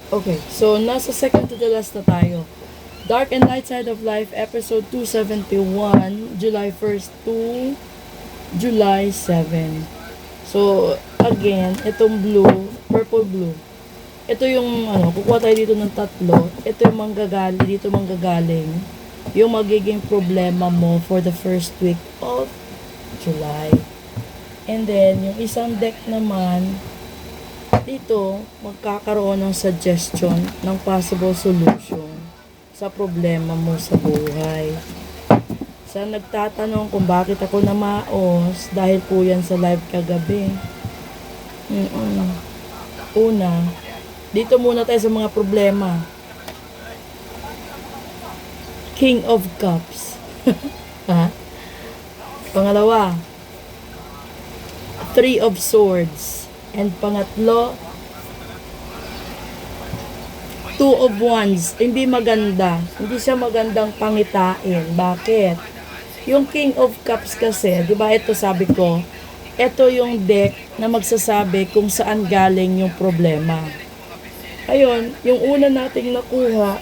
Okay, so nasa second to the last na tayo. Dark and Light Side of Life, episode 271, July 1st to July 7. So, again, itong blue, purple blue. Ito yung, kukuha tayo dito ng tatlo. Ito yung manggagaling. Yung magiging problema mo for the first week of July. And then, yung isang deck naman, dito, magkakaroon ng suggestion ng possible solution sa problema mo sa buhay. Sa nagtatanong kung bakit ako namaos, dahil po yan sa live kagabi. Una, dito muna tayo sa mga problema. King of Cups. Ha? Pangalawa, Three of Swords. And pangatlo, Two of Wands. Hindi maganda. Hindi siya magandang pangitain. Bakit? Yung King of Cups kasi, di ba ito sabi ko, ito yung deck na magsasabi kung saan galing yung problema. Ayun, yung una nating nakuha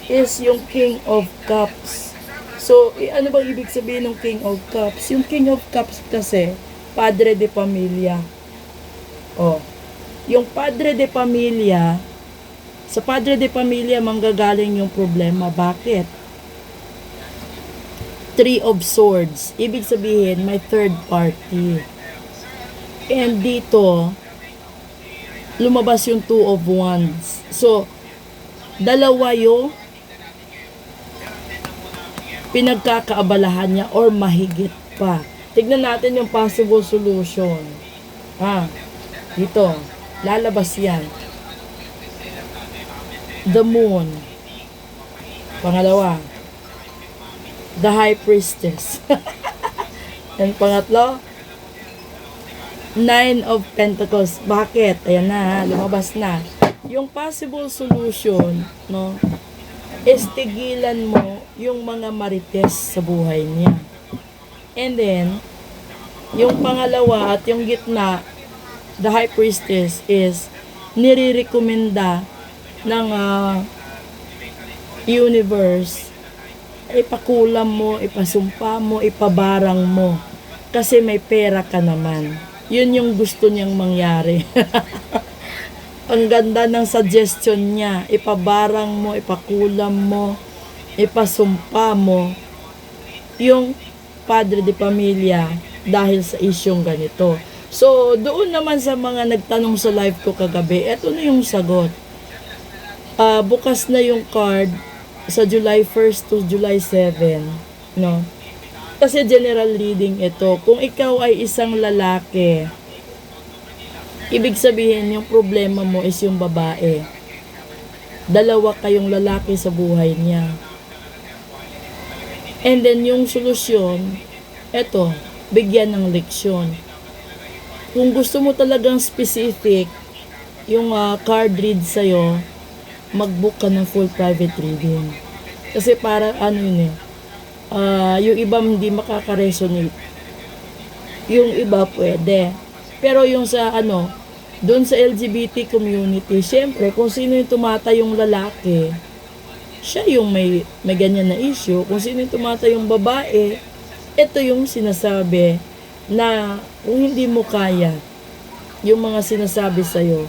is yung King of Cups. So, ano bang ibig sabihin ng King of Cups? Yung King of Cups kasi, Padre de Pamilya. Oh, yung Padre de Pamilya, sa Padre de Pamilya manggagaling yung problema. Bakit? Three of Swords. Ibig sabihin, may third party. And dito, lumabas yung Two of Wands. So, dalawa yung pinagkakaabalahan niya or mahigit pa. Tignan natin yung possible solution. Dito, lalabas yan. The Moon. Pangalawa, The High Priestess. And pangatlo, Nine of Pentacles. Bakit? Ayan na, lumabas na. Yung possible solution, no, is tigilan mo yung mga marites sa buhay niya. And then, yung pangalawa at yung gitna, The High Priestess, is nire-recommenda ng universe, ipakulam mo, ipasumpa mo, ipabarang mo. Kasi may pera ka naman. Yun yung gusto niyang mangyari. Ang ganda ng suggestion niya. Ipabarang mo, ipakulam mo, ipasumpa mo yung Padre de Pamilya dahil sa isyong ganito. So, doon naman sa mga nagtanong sa live ko kagabi, eto na yung sagot. Bukas na yung card sa July 1st to July 7, no? Kasi general reading ito. Kung ikaw ay isang lalaki, ibig sabihin yung problema mo is yung babae. Dalawa kayong lalaki sa buhay niya. And then yung solusyon, eto, bigyan ng leksyon. Kung gusto mo talagang specific yung card read sa'yo, mag-book ka ng full private reading. Kasi para yung iba hindi makaka-resonate. Yung iba pwede. Pero yung sa doon sa LGBT community, syempre kung sino yung tumatay yung lalaki, siya yung may ganyan na issue. Kung sino yung tumatay yung babae, ito yung sinasabi na kung hindi mo kaya yung mga sinasabi sa'yo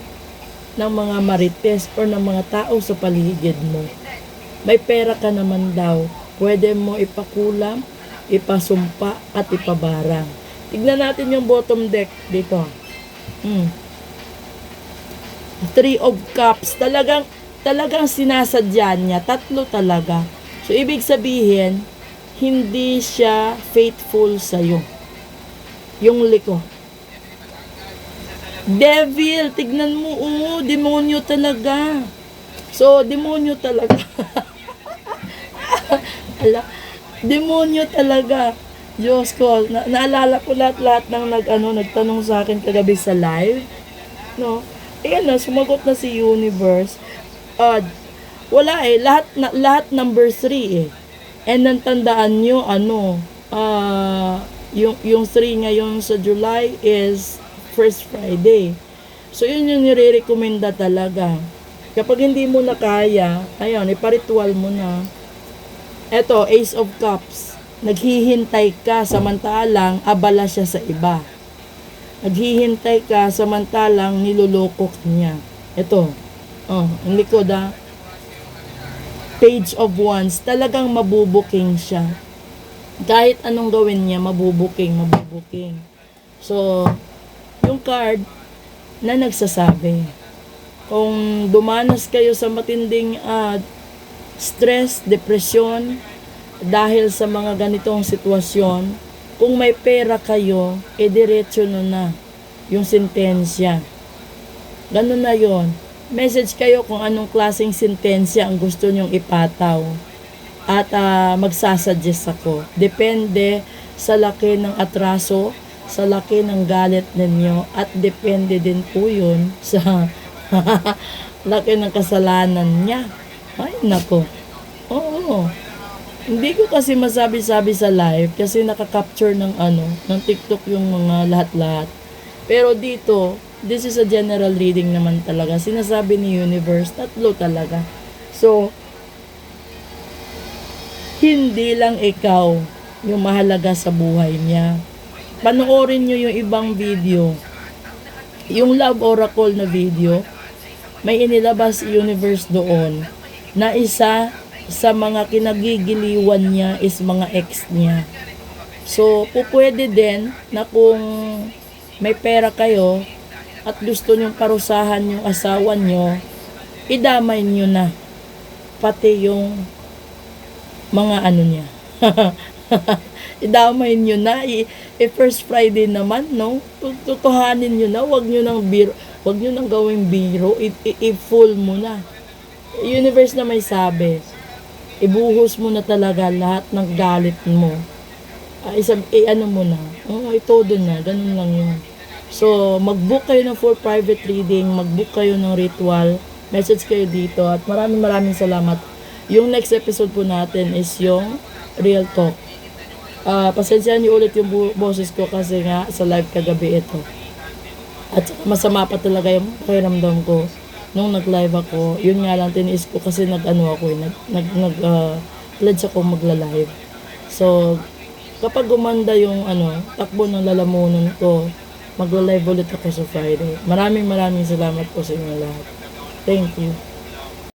ng mga marites or ng mga tao sa paligid mo, may pera ka naman daw, pwede mo ipakulam, ipasumpa at ipabarang. Tignan natin yung bottom deck dito. Three of Cups. Talagang sinasadya niya. Tatlo talaga. So, ibig sabihin, hindi siya faithful sa'yo. Yung liko. Devil, tignan mo, demonyo talaga. So, demonyo talaga. Demonyo talaga. Diyos ko, naalala ko lahat ng nagtanong sa akin kagabi sa live. No? Ayan na, sumagot na si Universe. Wala lahat number 3 eh. And nantandaan nyo, yung 3 ngayon sa July is first Friday. So, yun yung nire-recommenda talaga. Kapag hindi mo na kaya, ayun, iparitual mo na. Eto, Ace of Cups. Naghihintay ka samantalang abala siya sa iba. Naghihintay ka samantalang niluloko ka niya. Ito, ang likod Page of Wands. Talagang mabubuking siya. Kahit anong gawin niya, mabubuking. So, yung card na nagsasabi, kung dumanas kayo sa matinding stress, depresyon, dahil sa mga ganitong sitwasyon, kung may pera kayo, diretso na yung sentensya. Ganun na yon. Message kayo kung anong klaseng sentensya ang gusto nyong ipataw. At magsasuggest ako. Depende sa laki ng atraso, sa laki ng galit ninyo, at depende din po yun sa laki ng kasalanan niya. Ay, nako. Oo. Hindi ko kasi masabi-sabi sa live kasi nakaka-capture ng ng TikTok yung mga lahat-lahat. Pero dito, this is a general reading naman talaga. Sinasabi ni Universe, 3 talaga. So, hindi lang ikaw yung mahalaga sa buhay niya. Panoorin nyo yung ibang video. Yung Love Oracle na video, may inilabas si Universe doon na isa sa mga kinagigiliwan niya is mga ex niya. So, pupwede din na kung may pera kayo at gusto nyong parusahan yung asawa nyo, idamay nyo na pati yung mga niya. Idamay nyo na. First Friday naman, no? Tutuhanin nyo na. Wag nyo nang gawing biro. I-full mo na. Universe na may sabi, ibuhos mo na talaga lahat ng galit mo. Mo na. Itodo na. Ganun lang yun. So, mag-book kayo ng full private reading, mag-book kayo ng ritual, message kayo dito, at maraming salamat. Yung next episode po natin is yung Real Talk. Pasensyahan niyo ulit yung boses ko kasi nga sa live kagabi ito. At masama pa talaga yung pakiramdam ko nung nag-live ako. Yun nga lang, tiniis ko kasi pledge ako magla-live. So, kapag gumanda yung takbo ng lalamunan ko, magla-live ulit ako sa Friday. Maraming salamat po sa inyo lahat. Thank you.